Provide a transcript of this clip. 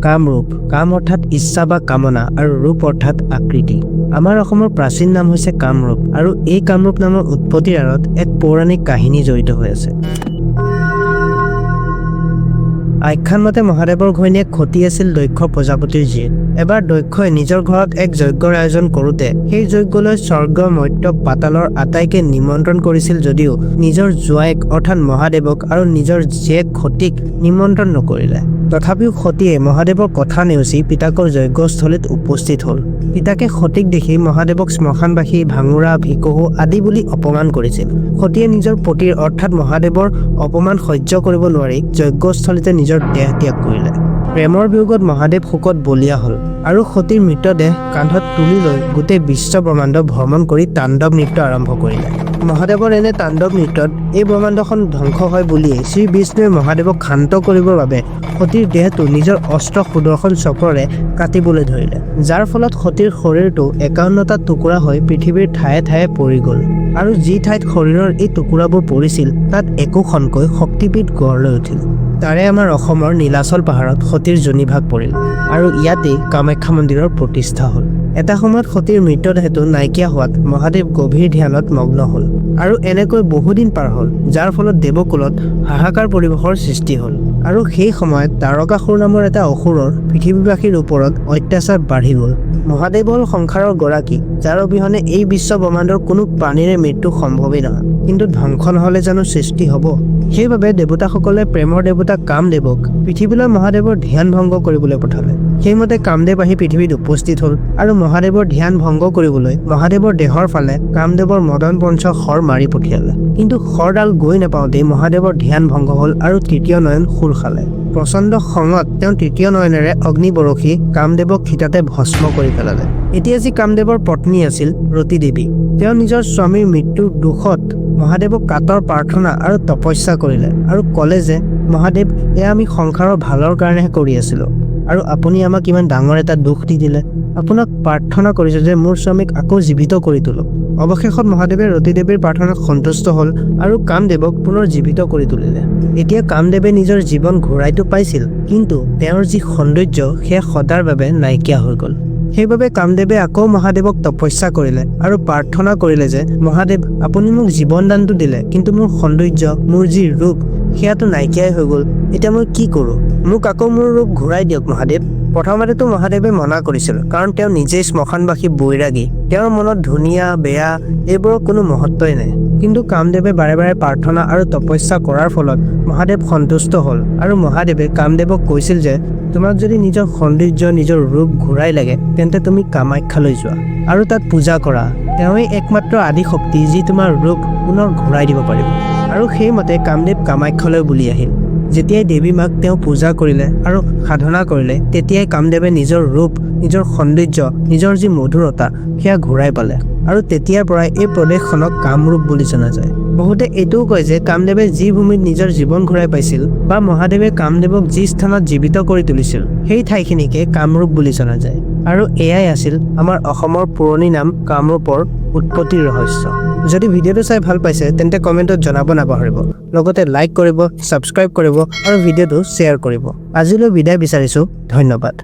কামৰূপ, কাম অৰ্থাৎ ইচ্ছা বা কামনা আৰু ৰূপ অৰ্থাৎ আকৃতি। আমাৰ অসমৰ প্ৰাচীন নাম হৈছে কামৰূপ আৰু এই কামৰূপ নামৰ উৎপত্তিৰ আঁৰত এক পৌৰাণিক কাহিনী জড়িত হৈ আছে। আখ্যান মতে মহাদেৱৰ ঘৈণীয়েক সতী আছিল দক্ষ প্ৰজাপতিৰ জীয়েক। এবাৰ দক্ষই নিজৰ ঘৰত এক যজ্ঞৰ আয়োজন কৰোঁতে সেই যজ্ঞলৈ স্বৰ্গ, মৰ্ত্য, পাতালৰ আটাইকে নিমন্ত্ৰণ কৰিছিল যদিও নিজৰ জোৱাইক অৰ্থাৎ মহাদেৱক আৰু নিজৰ জীয়েক সতীক নিমন্ত্ৰণ নকৰিলে। তথাপিও সতীয়ে মহাদেৱৰ কথা নেওচি পিতাকৰ যজ্ঞস্থলীত উপস্থিত হ'ল। পিতাকে সতীক দেখি মহাদেৱক শ্মশানবাসী, ভাঙোৰা, ভিকহু আদি বুলি অপমান কৰিছিল। সতীয়ে নিজৰ পতিৰ অৰ্থাৎ মহাদেৱৰ অপমান সহ্য কৰিব নোৱাৰি যজ্ঞস্থলীতে নিজৰ দেহ ত্যাগ কৰিলে। প্ৰেমৰ বিয়োগত মহাদেৱ শোকত বলিয়া হ'ল আৰু সতীৰ মৃতদেহ কান্ধত তুলি লৈ গোটেই বিশ্ব ব্ৰহ্মাণ্ড ভ্ৰমণ কৰি তাণ্ডৱ নৃত্য আৰম্ভ কৰিলে। মহাদেৱৰ এনে তাণ্ডৱ নৃত্যত এই ব্ৰহ্মাণ্ডখন ধ্বংস হয় বুলিয়েই শ্ৰী বিষ্ণুৱে মহাদেৱক শান্ত কৰিবৰ বাবে সতীৰ দেহটো নিজৰ অস্ত্ৰ সুদৰ্শন চক্ৰৰে কাটিবলৈ ধৰিলে, যাৰ ফলত সতীৰ শৰীৰটো ৫১টা টুকুৰা হৈ পৃথিৱীৰ ঠায়ে ঠায়ে পৰি গ'ল। আৰু যি ঠাইত শৰীৰৰ এই টুকুৰাবোৰ পৰিছিল তাত একোখনকৈ শক্তিপীঠ গঢ় লৈ উঠিল। তাৰে আমাৰ অসমৰ নীলাচল পাহাৰত সতীৰ যোনিভাগ পৰিল আৰু ইয়াতেই কামাখ্যা মন্দিৰৰ প্ৰতিষ্ঠা হ'ল। এটা সময়ত সতীৰ মৃতদেহটো নাইকিয়া হোৱাত মহাদেৱ গভীৰ ধ্যানত মগ্ন হ'ল আৰু এনেকৈ বহুদিন পাৰ হ'ল, যাৰ ফলত দেৱকুলত হাহাকাৰ পৰিৱেশৰ সৃষ্টি হ'ল। আৰু সেই সময়ত তাৰকাসুৰ নামৰ এটা অসুৰৰ পৃথিৱীবাসীৰ ওপৰত অত্যাচাৰ বাঢ়ি গ'ল। মহাদেৱ হ'ল সংসাৰৰ গৰাকী, যাৰ অবিহনে এই বিশ্ব ব্ৰহ্মাণ্ডৰ কোনো প্ৰাণীৰে মৃত্যু সম্ভৱেই নহয়। কিন্তু ধ্বংস নহ'লে জানো সৃষ্টি হ'ব? সেইবাবে দেৱতাসকলে প্ৰেমৰ দেৱতা কামদেৱক পৃথিৱীলৈ মহাদেৱৰ ধ্যান ভংগ কৰিবলৈ পঠালে। সেইমতে কামদেৱ আহি পৃথিৱীত উপস্থিত হ'ল আৰু মহাদেৱৰ ধ্যান ভংগ কৰিবলৈ মহাদেৱৰ দেহৰ ফালে কামদেৱৰ মদন পঞ্চ শৰ মাৰি পঠিয়ালে। কিন্তু শৰডাল গৈ নাপাওঁতেই মহাদেৱৰ ধ্যান ভংগ হ'ল আৰু তৃতীয় নয়ন খোল খালে। প্ৰচণ্ড খঙত তেওঁ তৃতীয় নয়নেৰে অগ্নি বৰষি কামদেৱক থিতাতে ভস্ম কৰি পেলালে। এতিয়া যি কামদেৱৰ পত্নী আছিল ৰতী দেৱী, তেওঁ নিজৰ স্বামীৰ মৃত্যুৰ দুখত মহাদেৱক কাতৰ প্ৰাৰ্থনা আৰু তপস্যা কৰিলে আৰু ক'লে যে মহাদেৱ, এয়া আমি সংসাৰৰ ভালৰ কাৰণেহে কৰি আছিলোঁ আৰু আপুনি আমাক ইমান ডাঙৰ এটা দুখ দি দিলে। আপোনাক প্ৰাৰ্থনা কৰিছোঁ যে মোৰ স্বামীক আকৌ জীৱিত কৰি তোলক। অৱশেষত মহাদেৱে ৰতী দেৱীৰ প্ৰাৰ্থনাত সন্তুষ্ট হ'ল আৰু কামদেৱক পুনৰ জীৱিত কৰি তুলিলে। এতিয়া কামদেৱে নিজৰ জীৱন ঘূৰাইতো পাইছিল, কিন্তু তেওঁৰ যি সৌন্দৰ্য সেয়া সদাৰ বাবে নাইকিয়া হৈ গ'ল। সেইবাবে কামদেৱে আকৌ মহাদেৱক তপস্যা কৰিলে আৰু প্ৰাৰ্থনা কৰিলে যে মহাদেৱ, আপুনি মোক জীৱন দানটো দিলে, কিন্তু মোৰ সৌন্দৰ্য, মোৰ যি ৰূপ সেয়াটো নাইকিয়াই হৈ গ'ল। এতিয়া মই কি কৰোঁ? মোক আকৌ মোৰ ৰূপ ঘূৰাই দিয়ক মহাদেৱ। প্ৰথমতেতো মহাদেৱে মনা কৰিছিল, কাৰণ তেওঁ নিজেই শ্মশানবাসী বৈৰাগী। তেওঁৰ মনত ধুনীয়া বেয়া এইবোৰৰ কোনো মহত্বই নাই। কিন্তু কামদেৱে বাৰে বাৰে প্ৰাৰ্থনা আৰু তপস্যা কৰাৰ ফলত মহাদেৱ সন্তুষ্ট হ'ল আৰু মহাদেৱে কামদেৱক কৈছিল যে তোমাক যদি নিজৰ সৌন্দৰ্য, নিজৰ ৰূপ ঘূৰাই লাগে তেন্তে তুমি কামাখ্যালৈ যোৱা আৰু তাত পূজা কৰা। তেওঁৱেই একমাত্ৰ আদি শক্তি যি তোমাৰ ৰূপ পুনৰ ঘূৰাই দিব পাৰিব। আৰু সেইমতে কামদেৱ কামাখ্যালৈ বুলি আহিল। যেতিয়াই দেৱী মাক তেওঁ পূজা কৰিলে আৰু সাধনা কৰিলে, তেতিয়াই কামদেৱে নিজৰ ৰূপ, নিজৰ সৌন্দৰ্য, নিজৰ যি মধুৰতা সেয়া ঘূৰাই পালে আৰু তেতিয়াৰ পৰাই এই প্ৰদেশখনক কামৰূপ বুলি জনা যায়। বহুতে এইটোও কয় যে কামদেৱে যি ভূমিত নিজৰ জীৱন ঘূৰাই পাইছিল বা মহাদেৱে কামদেৱক যি স্থানত জীৱিত কৰি তুলিছিল সেই ঠাইখিনিকে কামৰূপ বুলি জনা যায়। আৰু এয়াই আছিল আমাৰ অসমৰ পুৰণি নাম কামৰূপৰ উৎপত্তিৰ ৰহস্য। যদি ভিডিঅ'টো চাই ভাল পাইছে তেন্তে কমেণ্টত জনাব নাপাহৰিব। লগতে লাইক কৰিব, ছাবস্ক্ৰাইব কৰিব আৰু ভিডিঅ'টো শ্বেয়াৰ কৰিব। আজিলৈ বিদায় বিচাৰিছোঁ। ধন্যবাদ।